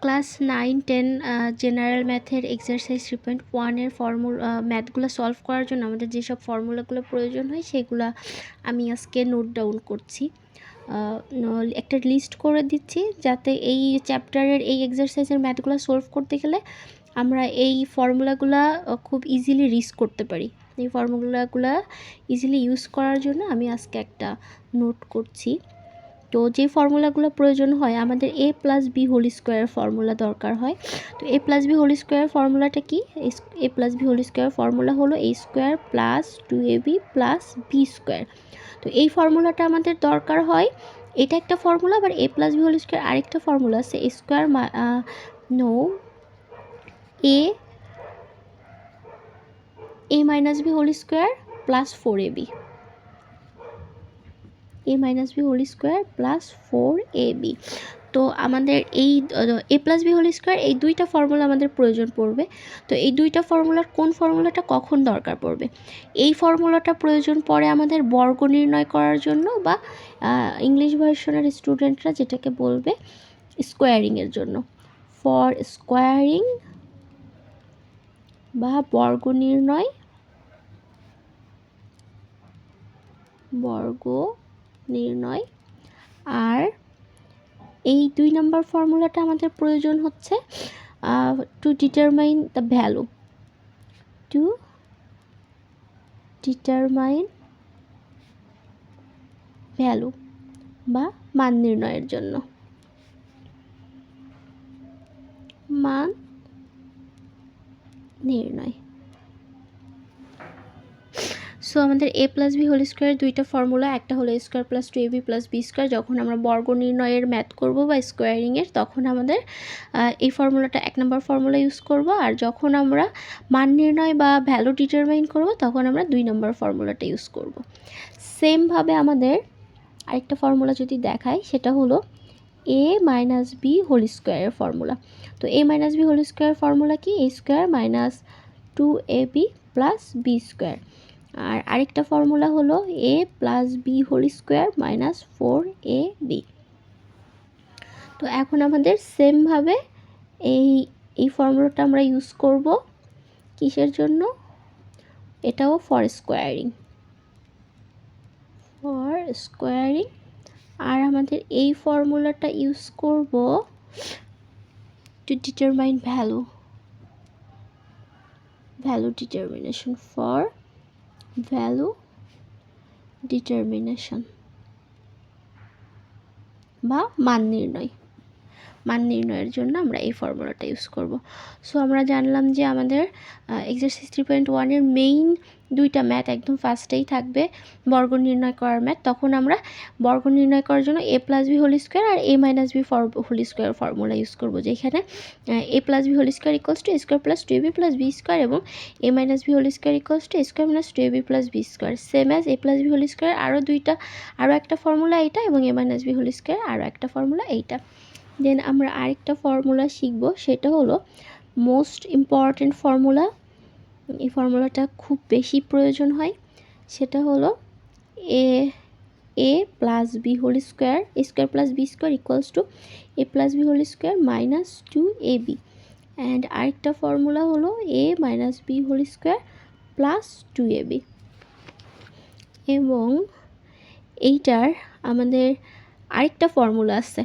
Class 9-10 general ম্যাথের exercise 3.1 formula ম্যাথগুলো solve করার জন্য আমাদের যেসব ফর্মুলাগুলো প্রয়োজন হয় সেগুলো আমি আজকে নোট ডাউন করছি। একটা লিস্ট করে দিচ্ছি যাতে এই চ্যাপ্টারের এই এক্সারসাইজের ম্যাথগুলো সলভ করতে গেলে আমরা এই ফর্মুলাগুলো খুব ইজিলি রিচ করতে পারি। এই ফর্মুলাগুলো ইজিলি ইউজ করার জন্য আমি আজকে একটা নোট করছি। তো যে ফর্মুলাগুলো প্রয়োজন হয় আমাদের a plus B whole square formula দরকার হয়। তো a plus B whole square ফর্মুলাটা কি? a plus B whole square formula হলো a square plus 2ab plus B square. তো এই ফর্মুলাটা আমাদের দরকার হয়, এটা একটা ফর্মুলা। আবার a plus B whole square আরেকটা ফর্মুলা আছে a square a minus B whole square plus 4ab, a minus B whole square plus 4ab। তো আমাদের এই a plus B whole square এই দুইটা ফর্মুলা আমাদের প্রয়োজন পড়বে। তো এই দুইটা ফর্মুলার কোন ফর্মুলাটা কখন দরকার পড়বে? এই ফর্মুলাটা প্রয়োজন পড়ে আমাদের বর্গ নির্ণয় করার জন্য, বা ইংলিশ ভার্সনের স্টুডেন্টরা যেটাকে বলবে স্কোয়ারিংয়ের জন্য। ফর স্কোয়ারিং বা বর্গ নির্ণয়, আর এই 2 নম্বর ফর্মুলাটা আমাদের প্রয়োজন হচ্ছে টু ডিটারমাইন দ্য ভ্যালু, বা মান নির্ণয়ের জন্য। মান নির্ণয়। সো আমাদের a plus B whole square দুইটা ফর্মুলা, একটা হলো a square plus 2ab plus B square. যখন আমরা বর্গ নির্ণয়ের ম্যাথ করব বা স্কোয়ারিংয়ের, তখন আমাদের এই ফর্মুলাটা 1 নম্বর ফর্মুলা ইউজ করব। আর যখন আমরা মান নির্ণয় বা ভ্যালু ডিটারমাইন করব তখন আমরা 2 নম্বর ফর্মুলাটা ইউজ করব। সেমভাবে আমাদের আরেকটা ফর্মুলা যদি দেখাই, সেটা হলো a মাইনাস বি হোল স্কোয়ারের ফর্মুলা। তো a minus B whole square formula কি? a square minus 2ab plus B square. আর আরেকটা ফর্মুলা হলো a plus B whole square minus 4ab। তো এখন আমাদের সেমভাবে এই ফর্মুলাটা আমরা ইউজ করব কিসের জন্য? এটাও ফর স্কোয়ারিং। আর আমাদের এই ফর্মুলাটা ইউজ করব to determine value determination, for value determination বা মান নির্ণয়ের জন্য আমরা এই ফর্মুলাটা ইউজ করব। সো আমরা জানলাম যে আমাদের এক্সারসাইজ 3.1-এর মেইন দুইটা ম্যাথ একদম ফার্স্টেই থাকবে বর্গ নির্ণয় করার ম্যাথ। তখন আমরা বর্গ নির্ণয় করার জন্য a plus B whole square আর a minus B whole square formula use করবো, যেখানে a plus B whole square equals to a square plus 2ab plus B square এবং a minus B whole square equals to a square minus 2ab plus B square. Same as a plus B whole square আরও একটা formula এইটা, এবং a minus B whole square আরও একটা formula এইটা। দেন আমরা আরেকটা ফর্মুলা শিখব, সেটা হলো মোস্ট ইম্পর্ট্যান্ট ফর্মুলা। এই ফর্মুলাটা খুব বেশি প্রয়োজন হয়, সেটা হলো a plus B whole square, a square plus B square equals to a plus B whole square minus 2ab। And আরেকটা ফর্মুলা হলো a minus B whole square plus 2ab। এবং এইটার আমাদের আরেকটা ফর্মুলা আছে,